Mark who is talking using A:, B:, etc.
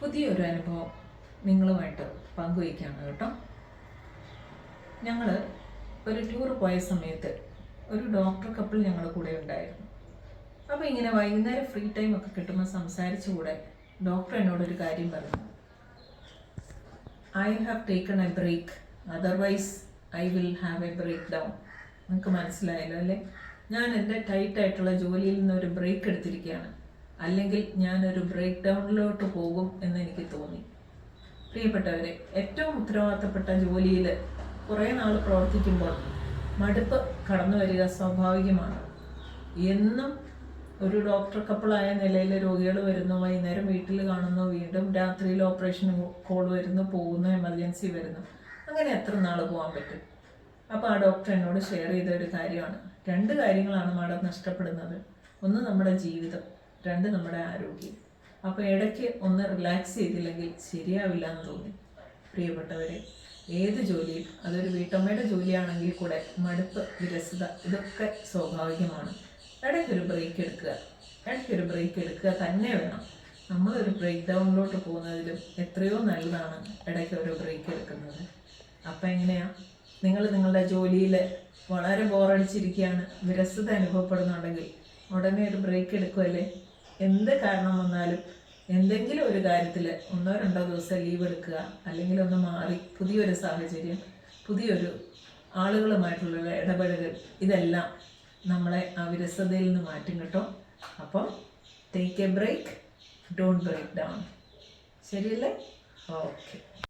A: പുതിയൊരു അനുഭവം നിങ്ങളുമായിട്ട് പങ്കുവയ്ക്കുകയാണ് കേട്ടോ. ഞങ്ങൾ ഒരു ടൂർ പോയ സമയത്ത് ഒരു ഡോക്ടർ കപ്പിൾ ഞങ്ങളുടെ കൂടെ ഉണ്ടായിരുന്നു. അപ്പോൾ ഇങ്ങനെ വൈകുന്നേരം ഫ്രീ ടൈം ഒക്കെ കിട്ടുമ്പോൾ സംസാരിച്ചുകൂടെ ഡോക്ടർ എന്നോടൊരു കാര്യം പറഞ്ഞു. I have taken a break, otherwise I will have a break down. നിങ്ങൾക്ക് മനസ്സിലായല്ലോ അല്ലേ? ഞാൻ എൻ്റെ ടൈറ്റായിട്ടുള്ള ജോലിയിൽ നിന്നൊരു ബ്രേക്ക് എടുത്തിരിക്കുകയാണ്, അല്ലെങ്കിൽ ഞാനൊരു ബ്രേക്ക് ഡൗണിലോട്ട് പോകും എന്നെനിക്ക് തോന്നി. പ്രിയപ്പെട്ടവരെ, ഏറ്റവും ഉത്തരവാദിത്തപ്പെട്ട ജോലിയിൽ കുറേ നാൾ പ്രവർത്തിക്കുമ്പോൾ മടുപ്പ് കടന്നു വരിക സ്വാഭാവികമാണ്. എന്നും ഒരു ഡോക്ടർ കപ്പിളായ നിലയിൽ രോഗികൾ വരുന്നു, വൈകുന്നേരം വീട്ടിൽ കാണുന്നു, വീണ്ടും രാത്രിയിൽ ഓപ്പറേഷൻ കോൾ വരുന്നു, പോകുന്നു, എമർജൻസി വരുന്നു. അങ്ങനെ എത്ര നാൾ പോകാൻ പറ്റും? അപ്പോൾ ആ ഡോക്ടർ എന്നോട് ഷെയർ ചെയ്ത ഒരു കാര്യമാണ്, 2 കാര്യങ്ങളാണ് മാഡം നഷ്ടപ്പെടുന്നത്. ഒന്ന് നമ്മുടെ ജീവിതം, 2 നമ്മുടെ ആരോഗ്യം. അപ്പോൾ ഇടയ്ക്ക് ഒന്ന് റിലാക്സ് ചെയ്തില്ലെങ്കിൽ ശരിയാവില്ല എന്ന് തോന്നി. പ്രിയപ്പെട്ടവരെ, ഏത് ജോലിയും, അതൊരു വീട്ടമ്മയുടെ ജോലിയാണെങ്കിൽ കൂടെ മടുപ്പ്, വിരസത ഇതൊക്കെ സ്വാഭാവികമാണ്. ഇടയ്ക്കൊരു ബ്രേക്ക് എടുക്കുക തന്നെ വേണം. നമ്മളൊരു ബ്രേക്ക് ഡൗണിലോട്ട് പോകുന്നതിലും എത്രയോ നല്ലതാണ് ഇടയ്ക്കൊരു ബ്രേക്ക് എടുക്കുന്നത്. അപ്പം എങ്ങനെയാണ്? നിങ്ങൾ നിങ്ങളുടെ ജോലിയിൽ വളരെ ബോറടിച്ചിരിക്കുകയാണ്, വിരസത അനുഭവപ്പെടുന്നുണ്ടെങ്കിൽ ഉടനെ ഒരു ബ്രേക്ക് എടുക്കുമല്ലേ? എന്ത് കാരണം വന്നാലും എന്തെങ്കിലും ഒരു കാര്യത്തിൽ 1-2 ദിവസം ലീവ് എടുക്കുക, അല്ലെങ്കിൽ ഒന്ന് മാറി പുതിയൊരു സാഹചര്യം, പുതിയൊരു ആളുകളുമായിട്ടുള്ള ഇടപെടലുകൾ, ഇതെല്ലാം നമ്മളെ ആ വിരസതയിൽ നിന്ന് മാറ്റും കേട്ടോ. അപ്പം take a break, don't break down. ശരിയല്ലേ? ഓക്കെ.